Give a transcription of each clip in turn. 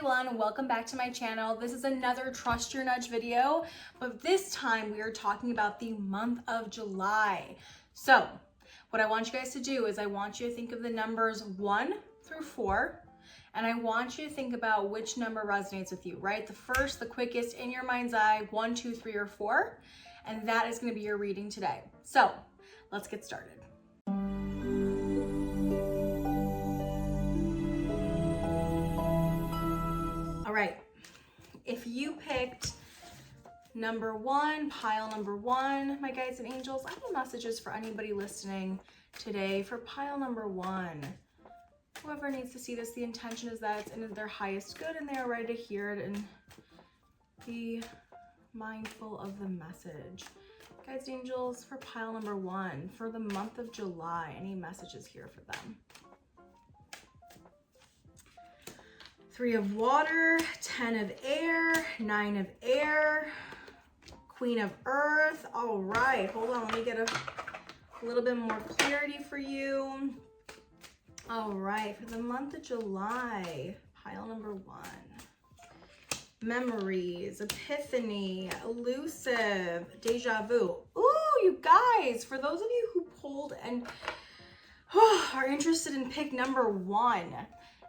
everyone, welcome back to my channel. This is another Trust Your Nudge video, but this time we are talking about the month of July. So what I want you guys to do is I want you to think of the numbers 1 through 4, and I want you to think about which number resonates with you, right? The first, the quickest in your mind's eye, 1, 2, 3, or 4, and that is going to be your reading today. So let's get started. All right, if you picked number 1, pile number 1, my guides and angels, I have messages for anybody listening today for pile number 1. Whoever needs to see this, the intention is that it's in their highest good and they are ready to hear it and be mindful of the message. Guides and angels, for pile number 1, for the month of July, any messages here for them? 3 of water, 10 of air, 9 of air, Queen of earth. All right, hold on, let me get a little bit more clarity for you. All right, for the month of July, pile number 1. Memories, epiphany, elusive, deja vu. Ooh, you guys, for those of you who pulled and are interested in pick number 1,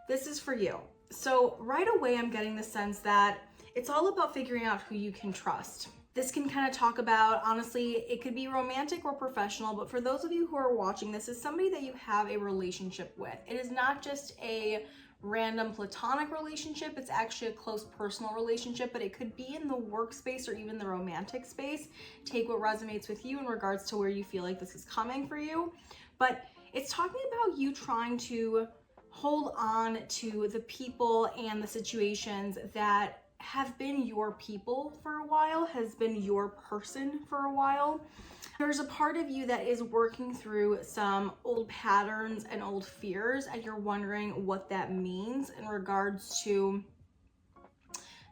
this is for you. So right away, I'm getting the sense that it's all about figuring out who you can trust. This can kind of talk about, honestly, it could be romantic or professional, but for those of you who are watching, this is somebody that you have a relationship with. It is not just a random platonic relationship, it's actually a close personal relationship, but it could be in the workspace or even the romantic space. Take what resonates with you in regards to where you feel like this is coming for you. But it's talking about you trying to hold on to the people and the situations that have been your people for a while, has been your person for a while. There's a part of you that is working through some old patterns and old fears, and you're wondering what that means in regards to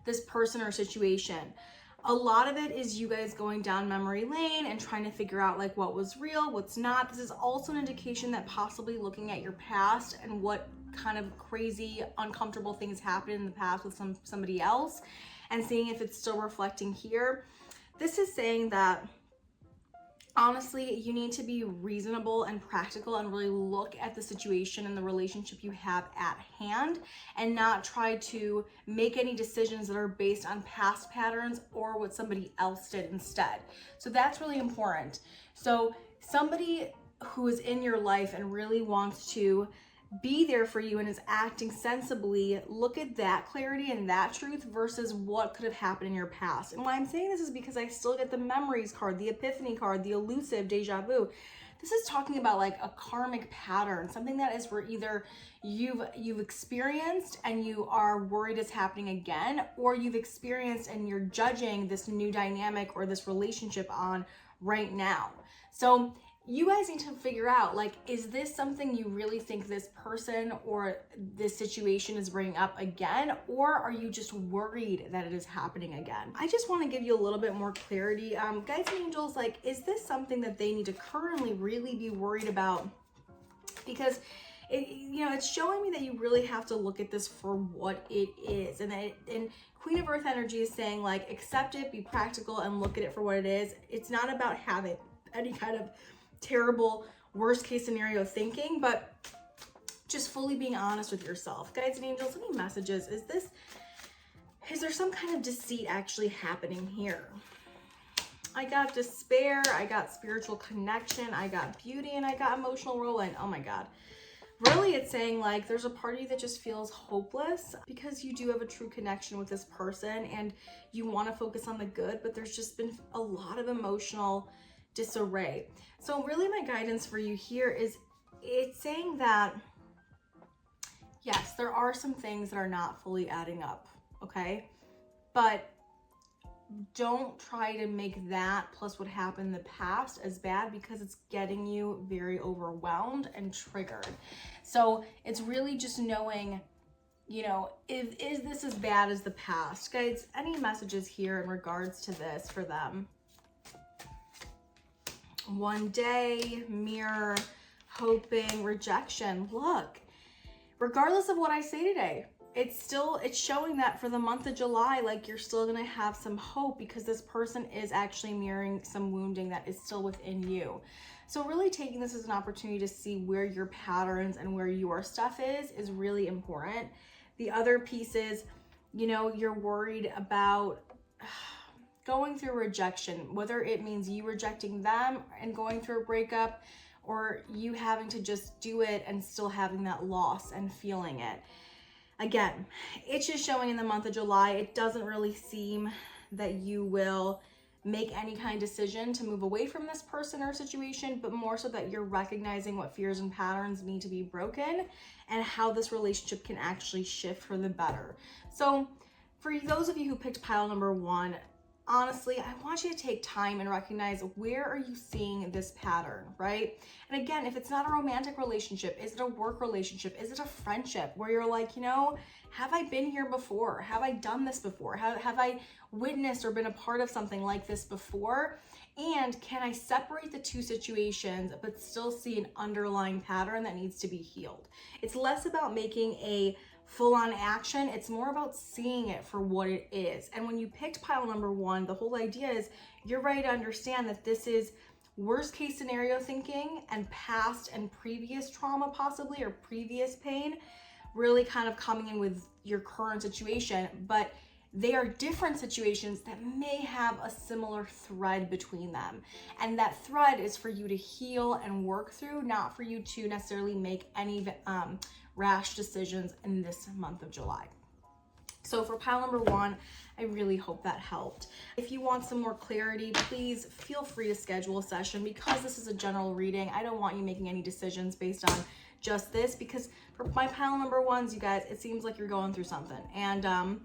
this person or situation. A lot of it is you guys going down memory lane and trying to figure out like what was real, what's not. This is also an indication that possibly looking at your past and what kind of crazy, uncomfortable things happened in the past with somebody else and seeing if it's still reflecting here. This is saying that honestly, you need to be reasonable and practical and really look at the situation and the relationship you have at hand and not try to make any decisions that are based on past patterns or what somebody else did instead. So that's really important. So somebody who is in your life and really wants to be there for you and is acting sensibly, look at that clarity and that truth versus what could have happened in your past. And why I'm saying this is because I still get the memories card, the epiphany card, the elusive, deja vu. This is talking about like a karmic pattern, something that is where either you've experienced and you are worried it's happening again, or you've experienced and you're judging this new dynamic or this relationship on right now. So you guys need to figure out, like, is this something you really think this person or this situation is bringing up again, or are you just worried that it is happening again? I just want to give you a little bit more clarity. Guides and angels, like, is this something that they need to currently really be worried about? Because it's showing me that you really have to look at this for what it is. And Queen of Earth energy is saying, like, accept it, be practical, and look at it for what it is. It's not about having any kind of terrible worst case scenario thinking, but just fully being honest with yourself. Guides and angels, any messages? Is there some kind of deceit actually happening here? I got despair, I got spiritual connection, I got beauty, and I got emotional rolling. Oh my God. Really, it's saying like there's a part of you that just feels hopeless because you do have a true connection with this person and you want to focus on the good, but there's just been a lot of emotional disarray. So really my guidance for you here is it's saying that yes, there are some things that are not fully adding up, okay? But don't try to make that plus what happened in the past as bad, because it's getting you very overwhelmed and triggered. So it's really just knowing, is this as bad as the past? Guys, any messages here in regards to this for them? One day, mirror, hoping, rejection. Look, regardless of what I say today, it's showing that for the month of July, like you're still gonna have some hope because this person is actually mirroring some wounding that is still within you. So really taking this as an opportunity to see where your patterns and where your stuff is really important. The other piece is, you know, you're worried about going through rejection, whether it means you rejecting them and going through a breakup, or you having to just do it and still having that loss and feeling it. Again, it's just showing in the month of July, it doesn't really seem that you will make any kind of decision to move away from this person or situation, but more so that you're recognizing what fears and patterns need to be broken and how this relationship can actually shift for the better. So for those of you who picked pile number 1, honestly, I want you to take time and recognize, where are you seeing this pattern, right? And again, if it's not a romantic relationship, is it a work relationship? Is it a friendship where you're like, you know, have I been here before? Have I done this before? Have I witnessed or been a part of something like this before? And can I separate the two situations but still see an underlying pattern that needs to be healed? It's less about making a full-on action, it's more about seeing it for what it is. And when you picked pile number 1, the whole idea is you're ready to understand that this is worst case scenario thinking and past and previous trauma possibly, or previous pain, really kind of coming in with your current situation, but they are different situations that may have a similar thread between them. And that thread is for you to heal and work through, not for you to necessarily make any rash decisions in this month of July. So for pile number 1, I really hope that helped. If you want some more clarity, please feel free to schedule a session. Because this is a general reading, I don't want you making any decisions based on just this, because for my pile number 1s, you guys, it seems like you're going through something. And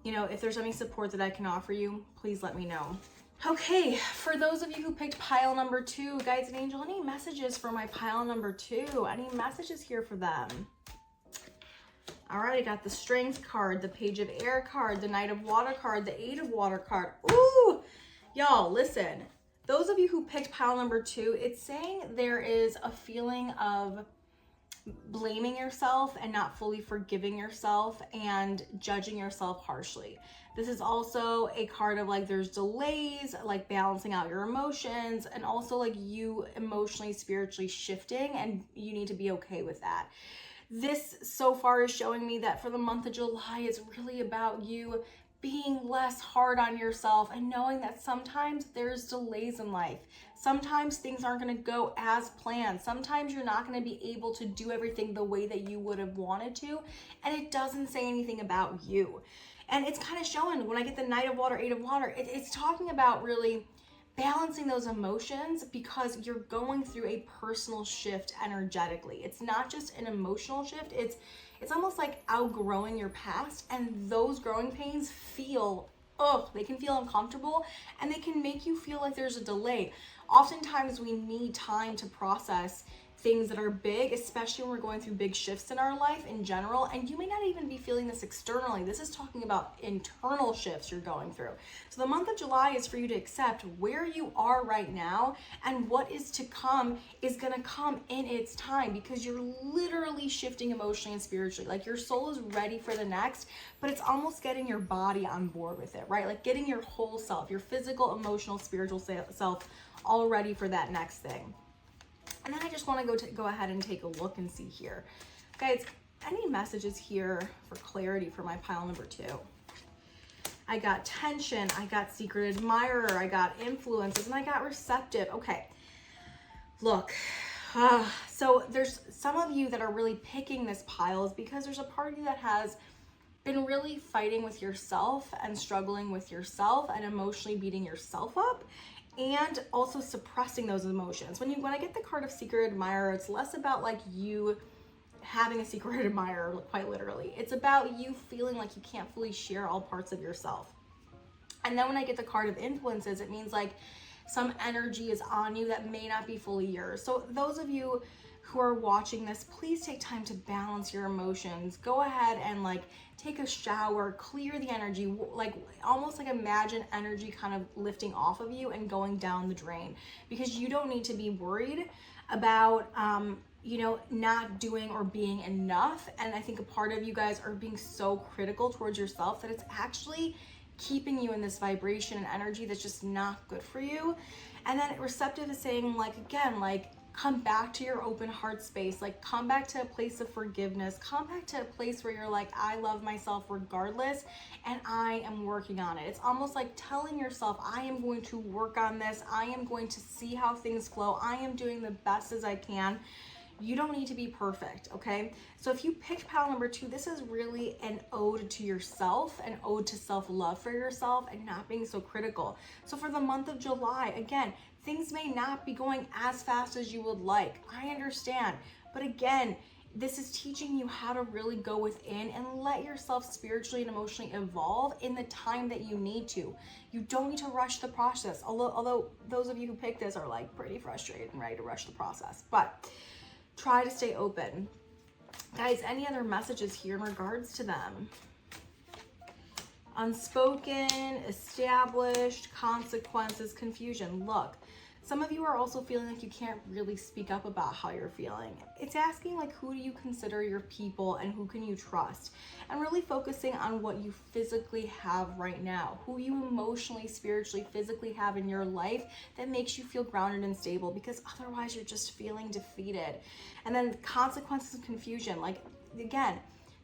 you know, if there's any support that I can offer you, please let me know. Okay, for those of you who picked pile number 2, guides and angel, any messages for my pile number 2? Any messages here for them? All right, I got the Strength card, the Page of Air card, the Knight of Water card, the 8 of Water card. Ooh, y'all, listen. Those of you who picked pile number 2, it's saying there is a feeling of blaming yourself and not fully forgiving yourself and judging yourself harshly. This is also a card of like there's delays, like balancing out your emotions, and also like you emotionally, spiritually shifting, and you need to be okay with that. This so far is showing me that for the month of July, it's really about you being less hard on yourself and knowing that sometimes there's delays in life. Sometimes things aren't going to go as planned. Sometimes you're not going to be able to do everything the way that you would have wanted to, and it doesn't say anything about you. And it's kind of showing when I get the Knight of Water, 8 of Water, it's talking about really balancing those emotions because you're going through a personal shift energetically. It's not just an emotional shift. It's almost like outgrowing your past, and those growing pains feel, they can feel uncomfortable, and they can make you feel like there's a delay. Oftentimes we need time to process things that are big, especially when we're going through big shifts in our life in general. And you may not even be feeling this externally. This is talking about internal shifts you're going through. So the month of July is for you to accept where you are right now, and what is to come is going to come in its time, because you're literally shifting emotionally and spiritually. Like your soul is ready for the next, but it's almost getting your body on board with it, right? Like getting your whole self, your physical, emotional, spiritual self all ready for that next thing. And then I just want to go ahead and take a look and see here. Guys, any messages here for clarity for my pile number 2? I got tension, I got secret admirer, I got influences, and I got receptive. Okay, look, so there's some of you that are really picking this pile is because there's a part of you that has been really fighting with yourself and struggling with yourself and emotionally beating yourself up, and also suppressing those emotions. When I get the card of secret admirer, it's less about like you having a secret admirer, quite literally. It's about you feeling like you can't fully share all parts of yourself. And then when I get the card of influences, it means like some energy is on you that may not be fully yours. So those of you who are watching this, please take time to balance your emotions. Go ahead and like take a shower, clear the energy, like almost like imagine energy kind of lifting off of you and going down the drain, because you don't need to be worried about you know, not doing or being enough. And I think a part of you guys are being so critical towards yourself that it's actually keeping you in this vibration and energy that's just not good for you. And then receptive is saying, like, again, like, come back to your open heart space, like come back to a place of forgiveness, come back to a place where you're like, I love myself regardless, and I am working on it. It's almost like telling yourself, I am going to work on this, I am going to see how things flow, I am doing the best as I can. You don't need to be perfect, okay? So if you picked pile number 2, this is really an ode to yourself, an ode to self-love for yourself and not being so critical. So for the month of July, again, things may not be going as fast as you would like. I understand. But again, this is teaching you how to really go within and let yourself spiritually and emotionally evolve in the time that you need to. You don't need to rush the process. Although those of you who picked this are like pretty frustrated and ready to rush the process. But try to stay open. Guys, any other messages here in regards to them? Unspoken, established, consequences, confusion. Look, some of you are also feeling like you can't really speak up about how you're feeling. It's asking, like, who do you consider your people and who can you trust? And really focusing on what you physically have right now, who you emotionally, spiritually, physically have in your life that makes you feel grounded and stable, because otherwise you're just feeling defeated. And then consequences and confusion. Like, again,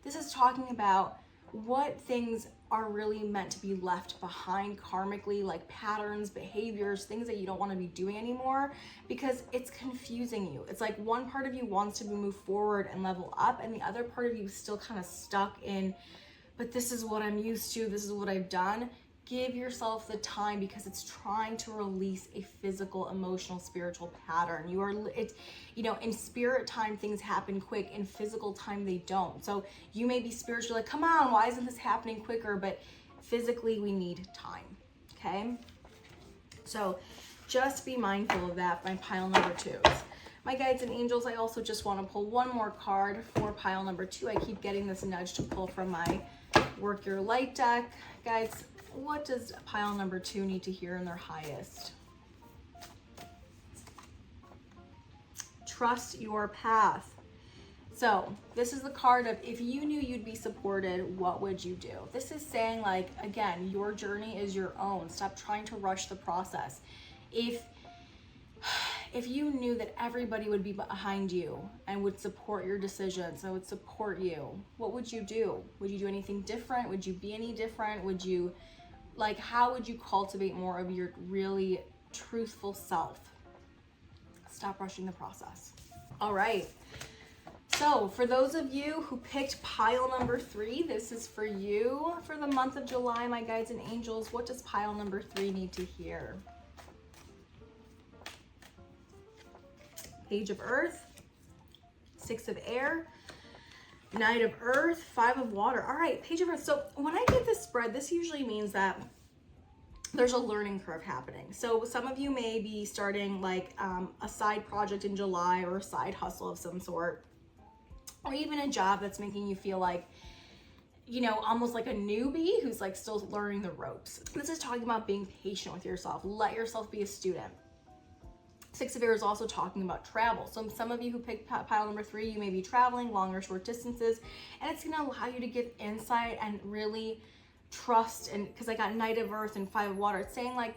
this is talking about what things are really meant to be left behind karmically, like patterns, behaviors, things that you don't want to be doing anymore, because it's confusing you. It's like one part of you wants to move forward and level up, and the other part of you is still kind of stuck in, but this is what I'm used to, this is what I've done. Give yourself the time, because it's trying to release a physical, emotional, spiritual pattern. You know, in spirit time, things happen quick. In physical time, they don't. So you may be spiritually like, come on, why isn't this happening quicker? But physically, we need time, okay? So just be mindful of that by pile number 2. My guides and angels, I also just want to pull one more card for pile number 2. I keep getting this nudge to pull from my Work Your Light deck. Guys, what does pile number 2 need to hear in their highest? Trust your path. So this is the card of, if you knew you'd be supported, what would you do? This is saying, like, again, your journey is your own. Stop trying to rush the process. If you knew that everybody would be behind you and would support your decisions and would support you, what would you do? Would you do anything different? Would you be any different? Would you, like, how would you cultivate more of your really truthful self? Stop rushing the process. All right. So for those of you who picked pile number 3, this is for you for the month of July, my guides and angels. What does pile number 3 need to hear? Page of Earth, 6 of Air, Knight of Earth, 5 of Water. All right, Page of Earth. So when I get this spread, this usually means that there's a learning curve happening. So some of you may be starting like a side project in July, or a side hustle of some sort, or even a job that's making you feel like, you know, almost like a newbie who's like still learning the ropes. This is talking about being patient with yourself. Let yourself be a student. 6 of Air is also talking about travel. So some of you who picked pile number 3, you may be traveling long or short distances, and it's going to allow you to get insight and really trust. And because I got Knight of Earth and 5 of Water, it's saying like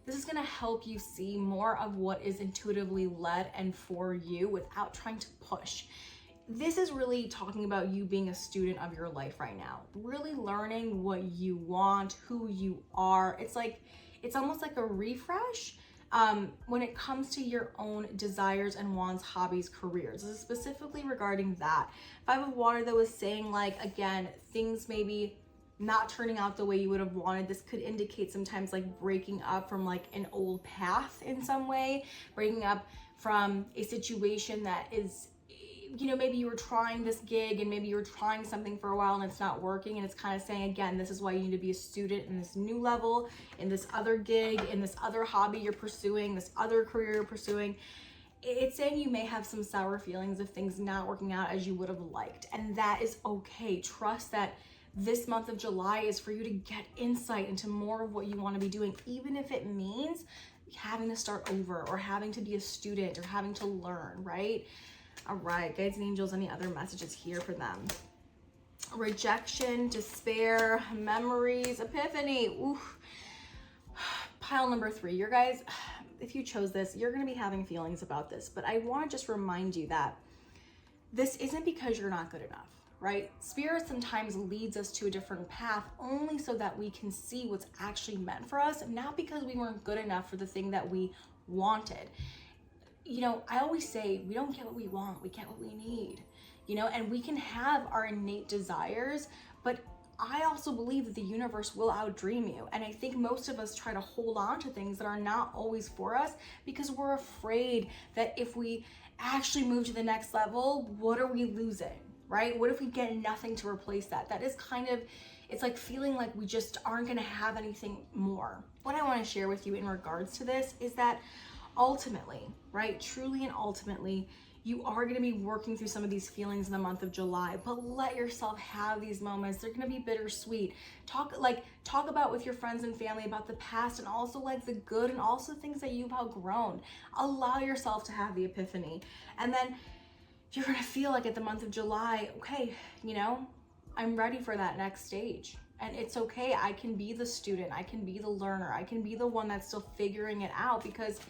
this is going to help you see more of what is intuitively led and for you without trying to push. This is really talking about you being a student of your life right now, really learning what you want, who you are. It's like, it's almost like a refresh when it comes to your own desires and wants, hobbies, careers. This is specifically regarding that. 5 of Water, though, is saying like, again, things maybe not turning out the way you would have wanted. This could indicate sometimes like breaking up from like an old path in some way, breaking up from a situation that is, you know, maybe you were trying this gig and maybe you were trying something for a while and it's not working, and it's kind of saying, again, this is why you need to be a student in this new level, in this other gig, in this other hobby you're pursuing, this other career you're pursuing. It's saying you may have some sour feelings of things not working out as you would have liked, and that is okay. Trust that this month of July is for you to get insight into more of what you want to be doing, even if it means having to start over or having to be a student or having to learn, right? All right, guides and angels, any other messages here for them? Rejection, despair, memories, epiphany. Oof. Pile number 3. Your guys, if you chose this, you're going to be having feelings about this, but I want to just remind you that this isn't because you're not good enough, right? Spirit sometimes leads us to a different path only so that we can see what's actually meant for us, not because we weren't good enough for the thing that we wanted. You know, I always say we don't get what we want, we get what we need, you know, and we can have our innate desires, but I also believe that the universe will outdream you. And I think most of us try to hold on to things that are not always for us because we're afraid that if we actually move to the next level, what are we losing, right? What if we get nothing to replace that? That is kind of, it's like feeling like we just aren't going to have anything more. What I want to share with you in regards to this is that ultimately, right, truly and ultimately, you are going to be working through some of these feelings in the month of July, but let yourself have these moments. They're going to be bittersweet. Talk about with your friends and family about the past and also like the good and also things that you've outgrown. Allow yourself to have the epiphany. And then you're going to feel like at the month of July, okay, you know, I'm ready for that next stage. And it's okay. I can be the student. I can be the learner. I can be the one that's still figuring it out because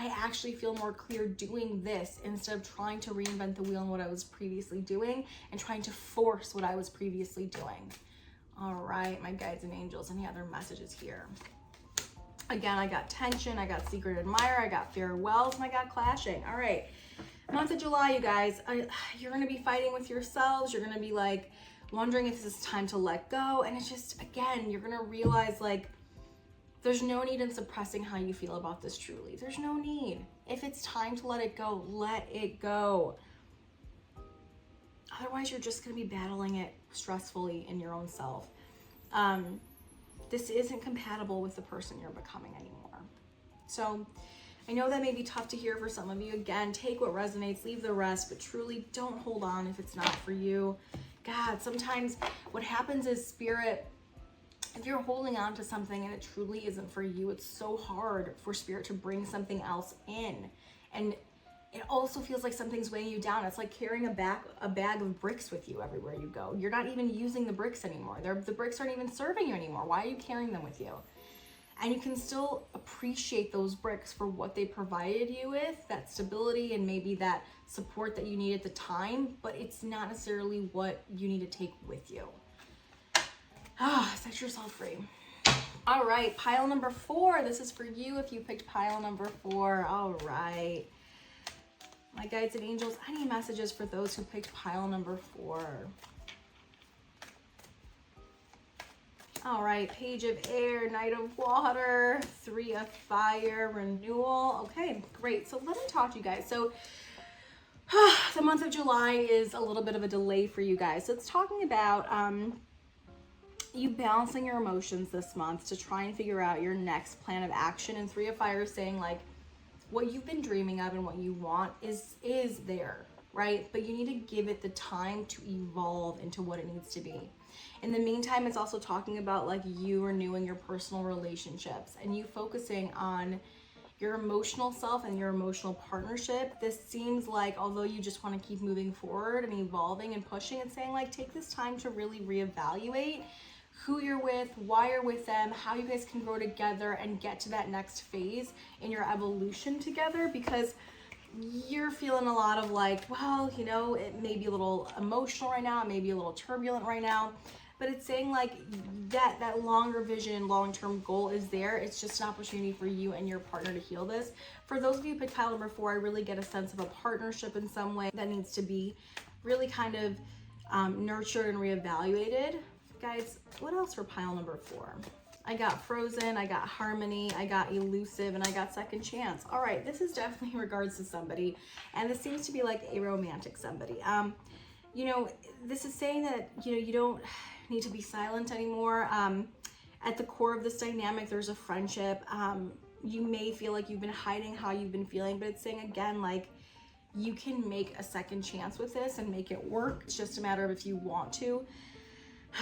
I actually feel more clear doing this instead of trying to reinvent the wheel in what I was previously doing and trying to force what I was previously doing. All right, my guides and angels, any other messages here? Again, I got tension, I got secret admirer, I got farewells, and I got clashing. All right, month of July, you guys, you're going to be fighting with yourselves. You're going to be like wondering if this is time to let go. And it's just, again, you're going to realize like, there's no need in suppressing how you feel about this truly. There's no need. If it's time to let it go, let it go. Otherwise, you're just going to be battling it stressfully in your own self. This isn't compatible with the person you're becoming anymore. So I know that may be tough to hear for some of you. Again, take what resonates, leave the rest, but truly don't hold on if it's not for you. God, sometimes what happens is spirit, if you're holding on to something and it truly isn't for you, it's so hard for spirit to bring something else in. And it also feels like something's weighing you down. It's like carrying a bag of bricks with you everywhere you go. You're not even using the bricks anymore. The bricks aren't even serving you anymore. Why are you carrying them with you? And you can still appreciate those bricks for what they provided you with, that stability and maybe that support that you need at the time, but it's not necessarily what you need to take with you. Set yourself free. All right, pile number 4. This is for you if you picked pile number 4. All right. My guides and angels, any messages for those who picked pile number 4? All right, Page of Air, Knight of Water, 3 of Fire, Renewal. Okay, great. So let me talk to you guys. So the month of July is a little bit of a delay for you guys. So it's talking about you balancing your emotions this month to try and figure out your next plan of action. And 3 of Fire is saying like what you've been dreaming of and what you want is there, right? But you need to give it the time to evolve into what it needs to be. In the meantime, it's also talking about like you renewing your personal relationships and you focusing on your emotional self and your emotional partnership. This seems like, although you just want to keep moving forward and evolving and pushing, and saying like, take this time to really reevaluate who you're with, why you're with them, how you guys can grow together and get to that next phase in your evolution together, because you're feeling a lot of like, well, you know, it may be a little emotional right now, it may be a little turbulent right now, but it's saying like that longer vision, long-term goal is there. It's just an opportunity for you and your partner to heal this. For those of you who picked pile number 4, I really get a sense of a partnership in some way that needs to be really kind of nurtured and reevaluated. Guys, what else for pile number 4? I got Frozen, I got Harmony, I got Elusive, and I got Second Chance. All right, this is definitely in regards to somebody, and this seems to be like a romantic somebody. You know, this is saying that, you know, you don't need to be silent anymore. At the core of this dynamic, there's a friendship. You may feel like you've been hiding how you've been feeling, but it's saying again, like, you can make a second chance with this and make it work. It's just a matter of if you want to.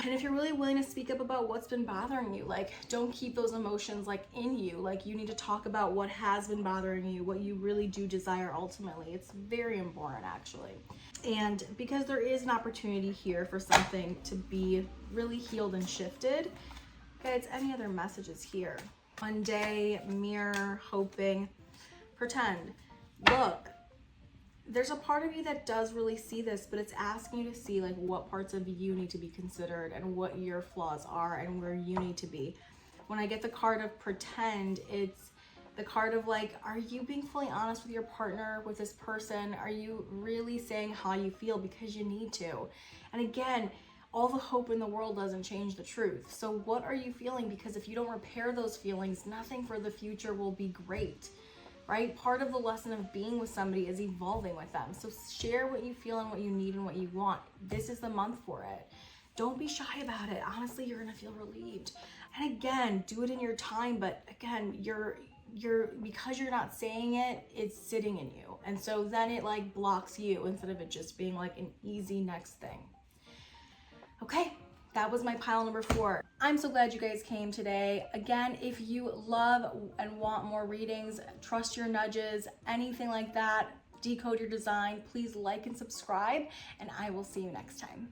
And if you're really willing to speak up about what's been bothering you, like, don't keep those emotions like in you. Like, you need to talk about what has been bothering you, what you really do desire ultimately. It's very important, actually. And because there is an opportunity here for something to be really healed and shifted, guys, any other messages here? One day, mirror, hoping, pretend. Look, there's a part of you that does really see this, but it's asking you to see like what parts of you need to be considered and what your flaws are and where you need to be. When I get the card of pretend, it's the card of like, are you being fully honest with your partner, with this person? Are you really saying how you feel because you need to? And again, all the hope in the world doesn't change the truth. So what are you feeling? Because if you don't repair those feelings, nothing for the future will be great. Right? Part of the lesson of being with somebody is evolving with them. So share what you feel and what you need and what you want. This is the month for it. Don't be shy about it. Honestly, you're gonna feel relieved. And again, do it in your time, but again, you're because you're not saying it, it's sitting in you. And so then it like blocks you instead of it just being like an easy next thing. Okay. That was my pile number 4. I'm so glad you guys came today. Again, if you love and want more readings, trust your nudges, anything like that, decode your design, please like and subscribe, and I will see you next time.